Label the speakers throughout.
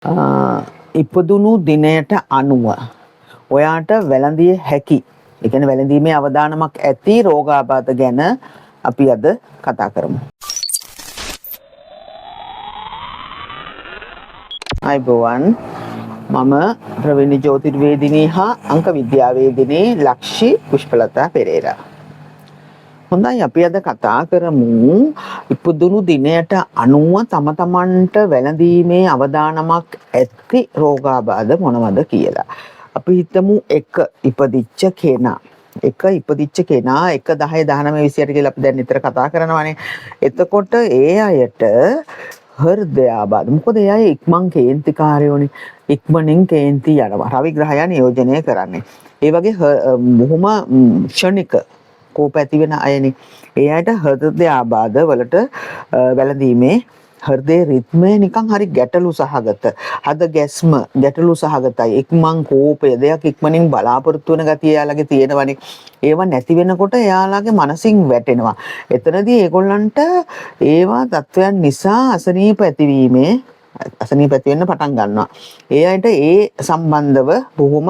Speaker 1: ඉපදුණු දිනයට අනුව ඔයාට වැළඳිය හැකි, ඒ කියන්නේ වැළඳීමේ අවදානමක් ඇති රෝගාබාධ ගැන අපි අද කතා කරමු. අයිබෝවන්, මම ප්‍රවීණ ජ්‍යොතිර්වේදිනී හා අංක විද්‍යාවේදිනී ලක්ෂි පුෂ්පලතා පෙරේරා. හොඳයි, අපි අද කතා කරමු ඉපදුණු දිනයට අනුව තම තමන්ට වැළඳීමේ අවදානමක් ඇති රෝගාබාධ මොනවද කියලා. අපි හිතමු එක ඉපදිච්ච කෙනා 1/10 19 20 කියලා අපි දැන් නිතර කතා කරනවානේ. එතකොට ඒ අයට හෘදයාබාධ, මොකද ඒ අය ඉක්මන් කේන්තිකාරයෝනේ, ඉක්මනින් කේන්ති යනවා, රවි ග්‍රහය නියෝජනය කරන්නේ. ඒ වගේ බොහොම ක්ෂණික කෝප ඇති වෙන අයනේ. ඒ අයට හෘදයාබාධ වලට වැළඳීමේ හෘදේ රිද්මය නිකන් හරි ගැටලු සහගත, හද ගැස්ම ගැටලු සහගතයි, ඉක්මන් කෝපය, දෙයක් ඉක්මනින් බලාපොරොත්තු වෙන ගතිය එයාලගේ තියෙනවනේ. ඒවා නැති වෙනකොට එයාලගේ මනසින් වැටෙනවා. එතනදී ඒගොල්ලන්ට ඒවා තත්වයන් නිසා අසනීප ඇති වෙන්න පටන් ගන්නවා. ඒ අයට ඒ සම්බන්ධව බොහොම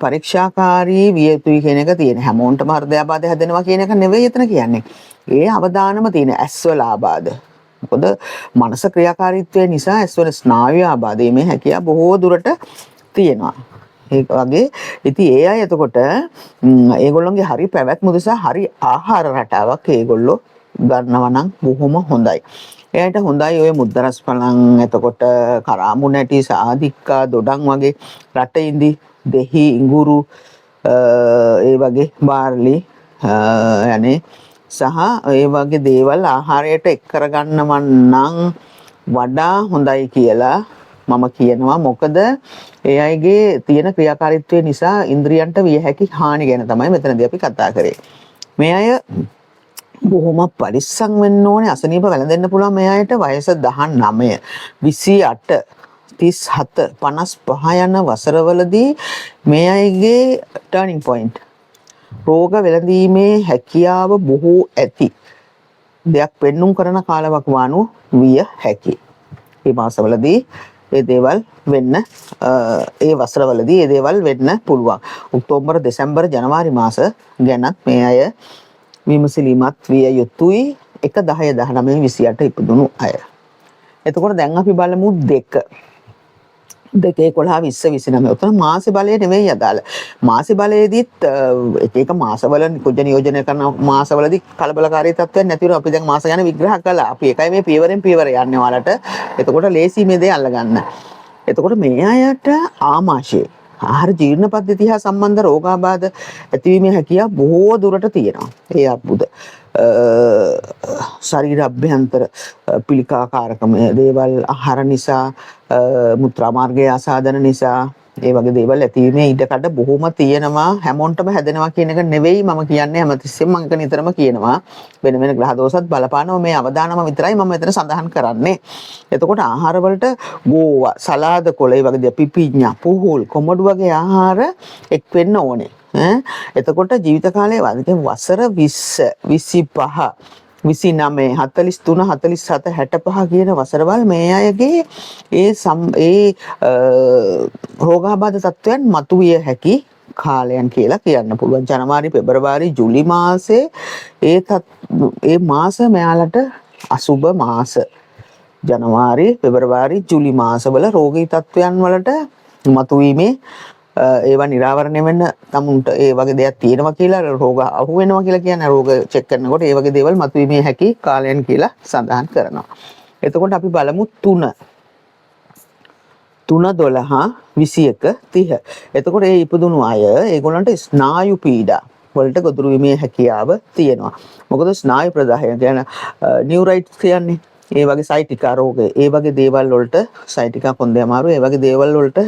Speaker 1: පරීක්ෂාකාරී විය යුතුයි කියන එක තියෙන. හැමෝන්ටම හෘදයාබාධ හැදෙනවා කියන එක නෙවෙයි එතන කියන්නේ. ඒ අවදානම තියෙන ඇස්වල ආබාධ. මොකද මනස ක්‍රියාකාරීත්වය නිසා ඇස්වල ස්නායු ආබාධයේ හැකියාව බොහෝ දුරට තියෙනවා. ඒක වගේ ඉතින් ඒ අය එතකොට ඒගොල්ලොන්ගේ හරි පැවැත්ම උදෙසා හරි ආහාර රටාවක් ඒගොල්ලෝ ගන්නවා නම් බොහොම හොඳයි. එයාට හොඳයි ඔය මුද්දරස් පලං, එතකොට කරාමු නැටි, සාදික්කා, දොඩම් වගේ රටින්දි දෙහි, ඉඟුරු, ඒ වගේ බාර්ලි යන්නේ සහ ඒ වගේ දේවල් ආහාරයට එක් කරගන්නව නම් වඩා හොඳයි කියලා මම කියනවා. මොකද ඒ අයගේ තියෙන ක්‍රියාකාරීත්වය නිසා ඉන්ද්‍රියන්ට විය හැකි හානි ගැන තමයි මෙතනදී අපි කතා කරේ. මේ අය බොහොම පරිස්සම් වෙන්න ඕනේ. අසනීප වැළඳෙන්න පුළුවන් මේ අයට වයස 19, 28, 37, 55 යන වසරවලදී මේ අයගේ ටර්නින් පොයින්ට්, රෝග වැළඳීමේ හැකියාව බොහෝ ඇති දෙයක් පෙන්눔 කරන කාලවකවානු විය හැකි. මේ මාසවලදී ඒ දේවල් වෙන්න, ඒ වසරවලදී ඒ දේවල් වෙන්න පුළුවන්. ඔක්තෝබර්, දෙසැම්බර්, ජනවාරි මාස ගැනත් මේ අය විමසිලිමත් විය යුතුයි. 1/10/19/28 ඉපදුණු අය. එතකොට දැන් අපි බලමු 2 11 20 29. උතන මාස බලය නෙවෙයි අදාළ. මාස බලයේදීත් එක මාසවල කුජ නියෝජනය කරන මාසවලදී කලබලකාරී තත්ත්වයක් නැතිව අපි දැන් මාස ගැන විග්‍රහ කළා. අපි එකයි මේ පියවරෙන් පියවර යන්නේ ඔයාලට. එතකොට ලේසි මේ දේ අල්ලගන්න. එතකොට මේ අයට ආමාශය, ආහාර ජීර්ණ පද්ධතිය හා සම්බන්ධ රෝගාබාධ ඇතිවීමේ හැකියාව බොහෝ දුරට තියෙනවා. ඒ අර්බුද, ශරීර අභ්‍යන්තර පිළිකාකාරකම දේවල්, ආහාර නිසා, මුත්‍රා මාර්ගයේ ආසාදන නිසා, ඒ වගේ දේවල් ඇතිවීමේ ඉඩකඩ බොහොම තියෙනවා. හැමෝන්ටම හැදෙනවා කියන එක නෙවෙයි මම කියන්නේ. හැමතිස්සෙම මම ඒක නිතරම කියනවා. වෙන වෙන ග්‍රහ දෝෂත් බලපානවා. මේ අවදානම විතරයි මම මෙතන සඳහන් කරන්නේ. එතකොට ආහාර වලට ගෝවා, සලාද කොළ, ඒ වගේ පිපිඤ්ඤා, පුහුල්, කොමඩු වගේ ආහාර එක් වෙන්න ඕනේ. එතකොට ජීවිත කාලයේ වසර 20, 25, 29, 43, 47, 65 කියන වසරවල් මේ අයගේ ඒ රෝගාබාධ තත්ත්වයන් මතුවිය හැකි කාලයන් කියලා කියන්න පුළුවන්. ජනවාරි, පෙබරවාරි, ජූලි මාසේ ඒ මාස මෙයාලට අසුබ මාස. ජනවාරි, පෙබරවාරි, ජූලි මාසවල රෝගී තත්ත්වයන් වලට මතුවීමේ ඒවා නිරාවරණය වෙන්න තමුන්ට ඒ වගේ දෙයක් තියෙනවා කියලා, රෝග අහු වෙනවා කියලා කියන්නේ රෝග චෙක් කරනකොට ඒ වගේ දේවල් මතුවීමේ හැකි කාලයන් කියලා සඳහන් කරනවා. එතකොට අපි බලමු 3 12 21 30. එතකොට ඒ ඉපදුණු අය ඒගොල්ලන්ට ස්නායු පීඩා වලට ගොදුරු වීමේ හැකියාව තියෙනවා. මොකද ස්නායු ප්‍රදාහය කියන නියුරයිට්ස් කියන්නේ ඒ වගේ සයිටිකා රෝග, ඒ වගේ දේවල් වලට, සයිටිකා කොන්දේ අමාරු, ඒ වගේ දේවල් වලට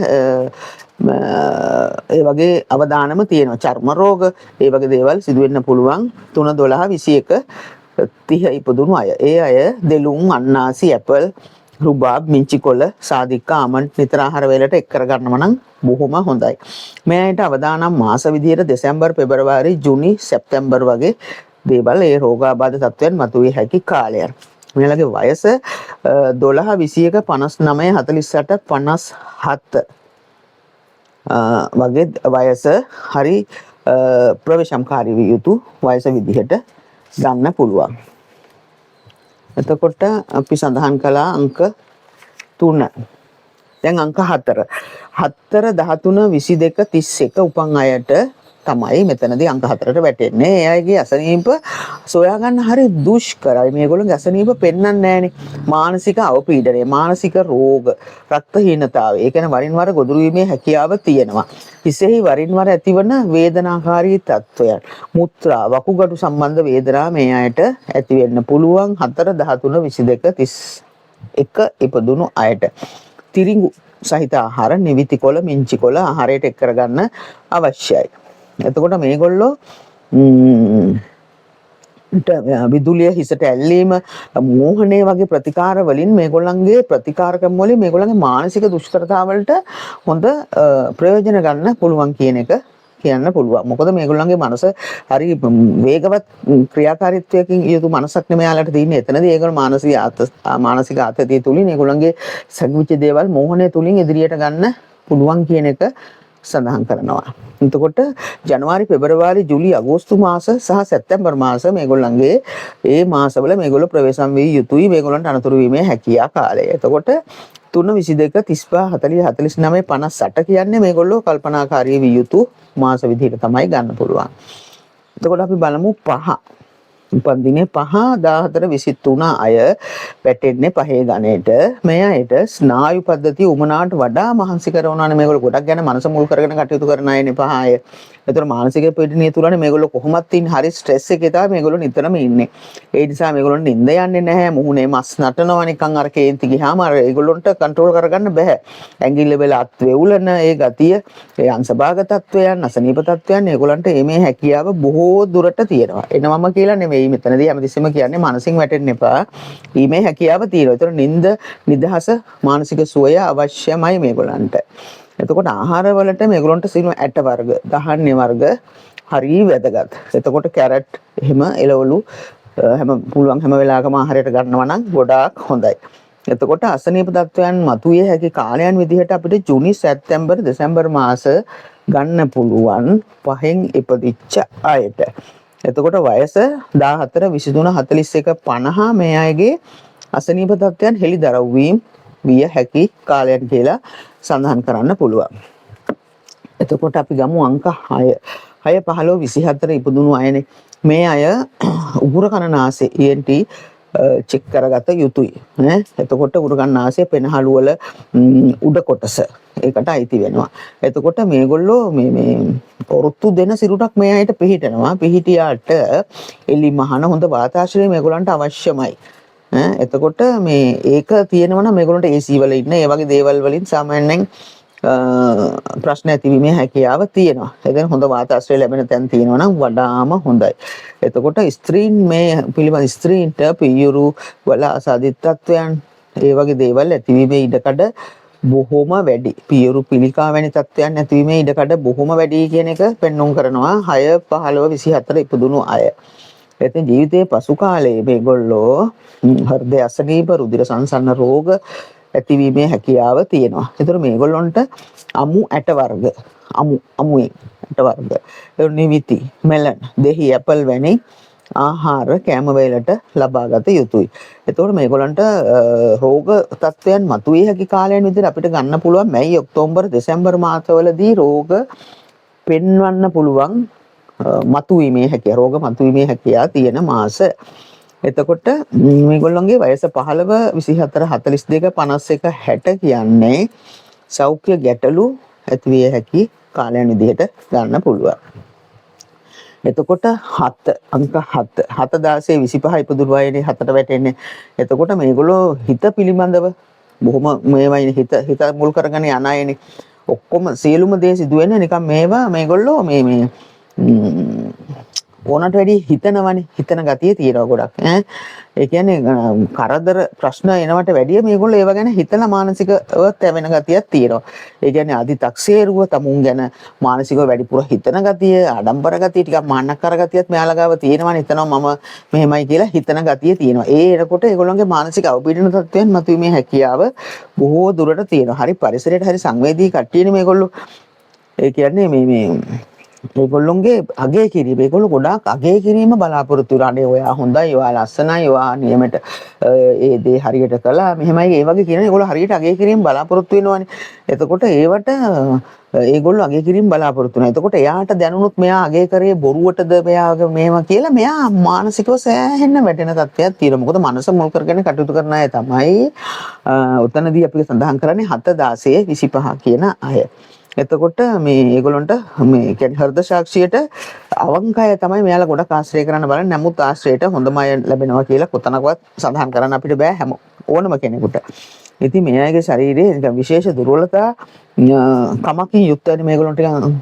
Speaker 1: ඒ වගේ අවදානම තියෙනවා. චර්ම රෝග, ඒ වගේ දේවල් සිදු වෙන්න පුළුවන් 3 12 21 30 ඉපදුණු අය. ඒ අය දෙලුම්, අන්නාසි, ඇපල්, රුබාබ්, මිංචි කොළ, සාදික්කා, ආමන්ඩ් නිතර ආහාර වේලට එක් කරගන්නව නම් බොහොම හොඳයි. මේ අයට අවදානම් මාස විදියට දෙසැම්බර්, පෙබරවාරි, ජූනි, සැප්තැම්බර් වගේ දේවල් ඒ රෝගාබාධ තත්ත්වයන් මතුවේ හැකි කාලයන්. මෙයාලගේ වයස 12 21 59 48 57 වගේ වයස හරි ප්‍රවේශම්කාරී විය යුතු වයස විදිහට ගන්න පුළුවන්. එතකොට අපි සඳහන් කළා අංක 3. දැන් අංක 4. 4 13 22 31 උපන් අයට තමයි මෙතනදී අංක 4ට වැටෙන්නේ. ඒ අයගේ අසනීප සොයා ගන්න හරි දුෂ්කරයි. මේගොල්ලෝගේ අසනීප පෙන්වන්නේ නැහනේ. මානසික අවපීඩනය, මානසික රෝග, රක්තහීනතාවය. ඒ කියන්නේ වරින් වර ගොදුරු වීමේ හැකියාව තියෙනවා. හිසෙහි වරින් වර ඇතිවන වේදනාකාරී තත්ත්වයන්, මුත්‍රා, වකුගඩු සම්බන්ධ වේදනා මේ අයට ඇති වෙන්න පුළුවන්. 4 13 22 31 ඉපදුණු අයට තිරිඟු සහිත ආහාර, නිවිති කොළ, මිංචි කොළ ආහාරයට එක් කරගන්න අවශ්‍යයි. එතකොට මේගොල්ලෝ විදුලිය හිසට ඇල්ලීම, මෝහණය වගේ ප්‍රතිකාර වලින් මේගොල්ලන්ගේ ප්‍රතිකාරකම් වලින් මේගොල්ලන්ගේ මානසික දුෂ්කරතා වලට හොඳ ප්‍රයෝජන ගන්න පුළුවන් කියන එක කියන්න පුළුවන්. මොකද මේගොල්ලන්ගේ මනස හරි වේගවත් ක්‍රියාකාරීත්වයකින් යුතු මනසක් නෙමෙයාලට තියෙන්නේ. එතනදී ඒගොල්ලෝ මානසික ආතතිය තුලින් ඒගොල්ලන්ගේ සංවිච්ච දේවල් මෝහණය තුලින් ඉදිරියට ගන්න පුළුවන් කියන එක සඳහන් කරනවා. එතකොට ජනවාරි, පෙබරවාරි, ජූලි, අගෝස්තු මාස සහ සැප්තැම්බර් මාස මේගොල්ලන්ගේ ඒ මාසවල මේගොල්ලෝ ප්‍රවේශම් වී යුතුයි. මේගොල්ලන්ට අනතුරු වීමේ හැකියා කාලය. එතකොට 3 22 35 40 49 58 කියන්නේ මේගොල්ලෝ කල්පනාකාරී විය යුතු මාස විදිහට තමයි ගන්න පුළුවන්. එතකොට අපි බලමු 5. උපන් දිනේ 5 14 23 අය වැටෙන්නේ පහේ ගණයට. මේ අයට ස්නායු පද්ධතිය උමනාට වඩා මහන්සි කරනවානේ. මේගොල්ලෝ ගොඩක් ගැන මනස මුල් කරගෙන කටයුතු කරන අයනේ 5 අය. ඒතර මානසික පීඩනය තුලනේ මේගොල්ලෝ කොහොමත් ඉන්නේ. හරි ස්ට්‍රෙස් එකේ තමයි මේගොල්ලෝ නිතරම ඉන්නේ. ඒ නිසා මේගොල්ලෝ නිින්ද යන්නේ නැහැ. මුහුණේ මස් නටනවා නිකන් අර කේන්ති ගියාම අර ඒගොල්ලොන්ට කන්ට්‍රෝල් කරගන්න බෑ. ඇඟිල්ල වල අත් වේවුලන ඒ ගතිය, ඒ අංශභාග තත්වයන්, අසනීප තත්වයන් ඒගොල්ලන්ට මේ හැකියාව බොහෝ දුරට තියෙනවා. එනවම කියලා නෙවෙයි මෙතනදී හැමතිස්සෙම කියන්නේ මනසින් වැටෙන්න එපා. ඊමේ හැකියාව තියෙනවා. ඒතර නිින්ද, නිදහස, මානසික සුවය අවශ්‍යමයි මේගොල්ලන්ට. එතකොට ආහාර වලට මේගොල්ලන්ට සිනු ඇට වර්ග, ධාන්‍ය වර්ග හරිය වැදගත්. එතකොට කැරට් එහෙම එළවලු හැම පුළුවන් හැම වෙලාවකම ආහාරයට ගන්නවා නම් ගොඩාක් හොඳයි. එතකොට අසනීප තත්වයන් මතුවේ හැකි කාලයන් විදිහට අපිට ජූනි, සැප්තැම්බර්, දෙසැම්බර් මාස ගන්න පුළුවන් 5න් ඉපදිච්ච අයට. එතකොට වයස 14 23 41 50 මේ අයගේ අසනීප තත්වයන් හෙළිදරව් වීම විය හැකි කාලයන් කියලා සඳහන් කරන්න පුළුවන්. එතකොට අපි ගමු අංක 6. 6 15 24 ඉපදුණු අයනේ. මේ අය උගුර කනනාසය ENT චෙක් කරගත යුතුයි. එතකොට උගුර කනනාසය පෙනහළු වල උඩ කොටස ඒකට අයිති වෙනවා. එතකොට මේගොල්ලෝ මේ ඔරොත්තු දෙන සිරුරක් මේ අයට පිහිටනවා. පිහිටියාට එලි මහන හොඳ වාතාශ්‍රය මේගොල්ලන්ට අවශ්‍යමයි. එතකොට මේ ඒක තියෙනවා නම් මේගොල්ලන්ට AC වල ඉන්න ඒ වගේ දේවල් වලින් සාමාන්‍යයෙන් ප්‍රශ්න ඇතිවීමේ හැකියාව තියෙනවා. එතන හොඳ වාතාශ්‍රය ලැබෙන තැන් තියෙනවා නම් වඩාම හොඳයි. එතකොට ස්ත්‍රීන් මේ පිළිබඳ ස්ත්‍රීන්ට පියුරු වල අසාධිතත්වයන් ඒ වගේ දේවල් ඇතිවීමේ ඉඩකඩ බොහොම වැඩි. පියුරු පිළිකා වැනි තත්ත්වයන් ඇතිවීමේ ඉඩකඩ බොහොම වැඩි කියන එක පෙන්වුම් කරනවා 6 15 24 ඉපදුණු අය. එතෙන් ජීවිතයේ පසු කාලයේ මේගොල්ලෝ හෘද අසනීප, රුධිර සංසරණ රෝග ඇතිවීමේ හැකියාව තියෙනවා. ඒතර මේගොල්ලොන්ට අමු ඇට වර්ග, අමුයි ඇට වර්ග, නිවිති, මෙලන්, දෙහි, ඇපල් වැනි ආහාර කැම වේලට ලබාගත යුතුයි. එතකොට මේගොල්ලන්ට රෝග තත්ත්වයන් මතුවේ හැකි කාලයන් විදිහට අපිට ගන්න පුළුවන් මැයි, ඔක්තෝබර්, දෙසැම්බර් මාසවලදී රෝග පෙන්වන්න පුළුවන් මතුවීමේ හැකියාව, රෝග මතුවීමේ හැකියාව තියෙන මාස. එතකොට මේගොල්ලන්ගේ වයස 15 24 42 51 60 කියන්නේ සෞඛ්‍ය ගැටලු ඇතිවිය හැකි කාලයන් විදිහට ගන්න පුළුවන්. එතකොට 7 අංක 7 7 16 25 ඉපදුණු අයනේ 7ට වැටෙන්නේ. එතකොට මේගොල්ලෝ හිත පිළිබඳව බොහොම මේවයි හිත මුල් කරගෙන යන අයනේ. ඔක්කොම සියලුම දේ සිදු වෙන්නේ නිකන් මේවා මේගොල්ලෝ මේ ඕනට වැඩි හිතනවනේ හිතන ගතිය තියෙනවා ගොඩක් ඈ ඒ කියන්නේ කරදර ප්‍රශ්න එනවට වැඩිය මේගොල්ලෝ ඒව ගැන හිතලා මානසිකව තැවෙන ගතියක් තියෙනවා ඒ කියන්නේ අදි탁සේරුව තමුන් ගැන මානසිකව වැඩිපුර හිතන ගතිය ආඩම්බර ගතිය ටිකක් මාන්නක්කර ගතියත් මෙයාලා ගාව තියෙනවනේ හිතනවා මම මෙහෙමයි කියලා හිතන ගතිය තියෙනවා ඒ එනකොට ඒගොල්ලෝගේ මානසික අවපීඩන තත්ත්වයන් මතුවීමේ හැකියාව බොහෝ දුරට තියෙනවා හරි පරිසරයට හරි සංවේදී කට්ටියනේ මේගොල්ලෝ ඒ කියන්නේ මේ ඒගොල්ලොන්ගේ අගය කිරීම ඒගොල්ලෝ ගොඩාක් අගය කිරීම බලාපොරොත්තු වෙනවා. අනේ ඔයා හොඳයි, ඔයා ලස්සනයි, ඔයා නියමයට ඒ දේ හරියට කළා. මෙහෙමයි ඒ වගේ කියන ඒගොල්ලෝ හරියට අගය කිරීම බලාපොරොත්තු වෙනවානේ. එතකොට ඒවට ඒගොල්ලෝ අගය කිරීම බලාපොරොත්තු වෙනවා. එතකොට එයාට දැනුනොත් මෙයා අගය කරේ බොරුවටද මෙයාගේ මේවා කියලා මෙයා මානසිකව සෑහෙන්න වැටෙන තත්ත්වයක් තියෙනවා. මොකද මනස මුල් කරගෙන කටයුතු කරන අය තමයි උතනදී අපි සඳහන් කරන්නේ 7 16 25 කියන අය. එතකොට මේ ඒගොල්ලොන්ට මේ කියන්නේ හෘද සාක්ෂියට අවංක අය තමයි මෙයාලා ගොඩක් ආශ්‍රය කරන්න බලන්නේ. නමුත් ආශ්‍රයයට හොඳම අය ලැබෙනවා කියලා කොතනකවත් සඳහන් කරන්න අපිට බෑ හැම ඕනම කෙනෙකුට. ඉතින් මේ අයගේ ශරීරයේ නිකන් විශේෂ දුර්වලතා කමකින් යුක්ත වෙන මේගොල්ලන්ට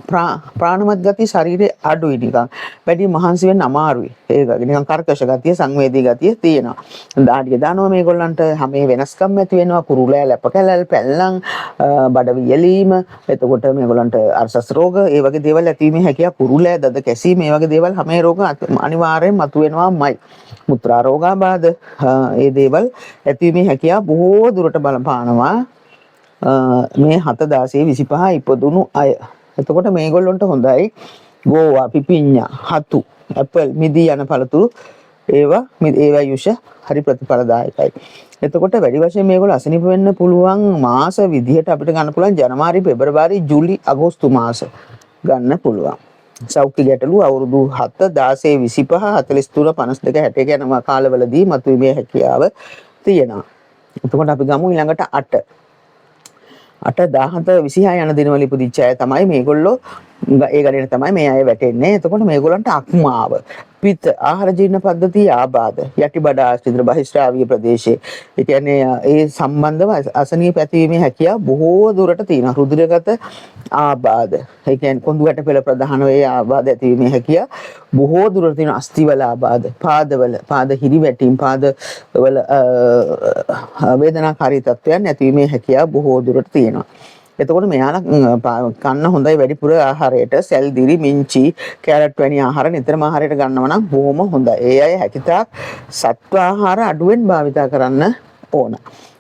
Speaker 1: ප්‍රාණමත් ගතිය ශරීරයේ අඩුයි නිකන්. වැඩි මහන්සි වෙන්න අමාරුයි. ඒක නිකන් කර්කශ ගතිය, සංවේදී ගතිය තියෙනවා. දාඩිය දානවා මේගොල්ලන්ට හැමේ වෙනස්කම් ඇති වෙනවා. කුරුලෑ, ලැප කැලල්, පැල්ලම්, බඩ වියලීම. එතකොට මේගොල්ලන්ට අර්ශස් රෝග, ඒ වගේ දේවල් ඇතිවීමේ හැකියාව, කුරුලෑ, දද කැසීම, මේ වගේ දේවල් හැමේ රෝග අනිවාර්යෙන් මතුවෙනවාමයි. මුත්‍රා රෝගාබාධ ඒ දේවල් ඇතිවීමේ හැකියාව බොහෝ දුරට බලපානවා මේ 7 16 25 ඉපදුණු අය. එතකොට මේගොල්ලොන්ට හොඳයි ගෝවා, පිපිඤ්ඤා, හතු, ඇපල්, මිදී යන පළතුරු ඒවා යුෂ හරි ප්‍රතිඵලදායකයි. එතකොට වැඩි වශයෙන් මේගොල්ලෝ අසනීප වෙන්න පුළුවන් මාස විදිහට අපිට ගන්න පුළුවන් ජනවාරි, පෙබරවාරි, ජූලි, අගෝස්තු මාස ගන්න පුළුවන්. සෞඛ්‍ය ගැටලු අවුරුදු 7 16 25 43 52 60 යන කාලවලදී මතුවීමේ හැකියාව තියෙනවා. එතකොට අපි ගමු ඊළඟට 8 17 26 යන දිනවල ඉපදිච්ච අය තමයි මේගොල්ලෝ ඒ ගණනේ තමයි මේ අය වැටෙන්නේ. එතකොට මේගොල්ලන්ට අක්මාව, පිත, ආහාර ජීර්ණ පද්ධතිය ආබාධ, යටිබඩ ආශ්‍රිත බහිස්ත්‍රාවීය ප්‍රදේශයේ ඒ කියන්නේ ඒ සම්බන්ධව අසනීප ඇතිවීමේ හැකියාව බොහෝ දුරට තියෙනවා. රුධිරගත ආබාධ ඒ කියන්නේ කොඳු වැට පෙළ ප්‍රධාන වේ ආබාධ ඇතිවීමේ හැකියාව බොහෝ දුරට තියෙනවා. අස්තිවල ආබාධ, පාද හිරි වැටීම්, පාදවල වේදනාකාරී තත්ත්වයන් ඇතිවීමේ හැකියාව බොහෝ දුරට තියෙනවා. එතකොට මෙයාලා කන්න හොඳයි වැඩිපුර ආහාරයට සැල් දිරි මිංචි කැරට් වැනි ආහාර නිතරම ආහාරයට ගන්නවා නම් බොහොම හොඳයි. ඒ අය හැකිතාක් සත්ව ආහාර අඩුවෙන් භාවිතා කරන්න ඕන.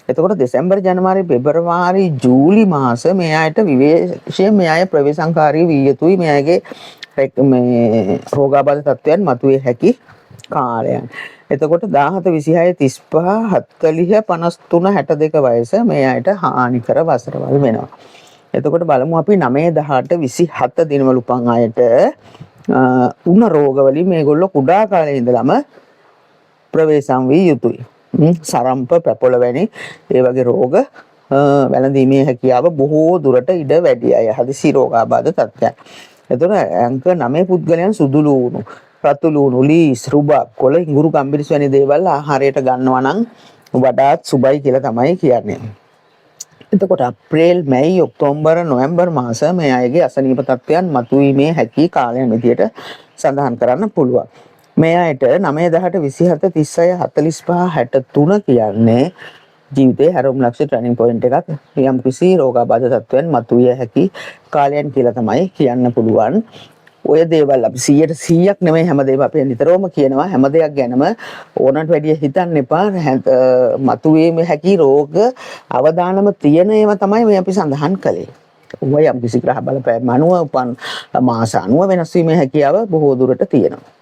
Speaker 1: එතකොට දෙසැම්බර් ජනවාරි පෙබරවාරි ජූලි මාස මේ අයට විශේෂයෙන් මේ අය ප්‍රවේශංකාරී විය යුතුයි. මේ අයගේ මේ රෝගාබාධ තත්ත්වයන් මතුවේ හැකි කාලයන්. එතකොට 17 26 35 40 53 62 වයස මේ අයට හානිකර වසරවල් වෙනවා. එතකොට බලමු අපි 9 18 27 දිනවල උපන් අයට උණ රෝග වලින් මේගොල්ලෝ කුඩා කාලේ ඉඳලම ප්‍රවේශම් වී යුතුයි. සරම්ප පැපොළ වැනි ඒ වගේ රෝග වැළඳීමේ හැකියාව බොහෝ දුරට ඉඩ වැඩි අය හදිසි රෝගාබාධ තත්ත්වයන්. එතකොට අංක 9 පුද්ගලයන් සුදු ලුණු, රතු ලුණු, ලීස්, රුබක්, කොළ, ඉඟුරු, ගම්බිරිස් වැනි දේවල් ආහාරයට ගන්නවා නම් වඩාත් සුබයි කියලා තමයි කියන්නේ. එතකොට අප්‍රේල්, මැයි, ඔක්තෝබර්, නොවැම්බර් මාස මේ අයගේ අසනීප තත්ත්වයන් මතුවීමේ හැකි කාලයන් විදියට සඳහන් කරන්න පුළුවන්. මේ අයට 9 18 27 36 45 63 කියන්නේ ජීවිතේ හැරවුම් ලක්ෂ්‍ය ටර්නින් පොයින්ට් එකක්. යම් කිසි රෝගාබාධ තත්ත්වයන් මතුවිය හැකි කාලයන් කියලා තමයි කියන්න පුළුවන්. ඔය දේවල් අපි 100% නෙමෙයි හැමදේම අපි නිතරම කියනවා හැම දෙයක් ගැනම ඕනට වැඩිය හිතන්න එපා. මතුවීමේ හැකි රෝග අවදානම තියෙන ඒවා තමයි මේ අපි සඳහන් කළේ. ඔය යම් කිසි ග්‍රහ බලපෑම් අනුව උපන් මාස අනුව වෙනස් වීමේ හැකියාව බොහෝ දුරට තියෙනවා.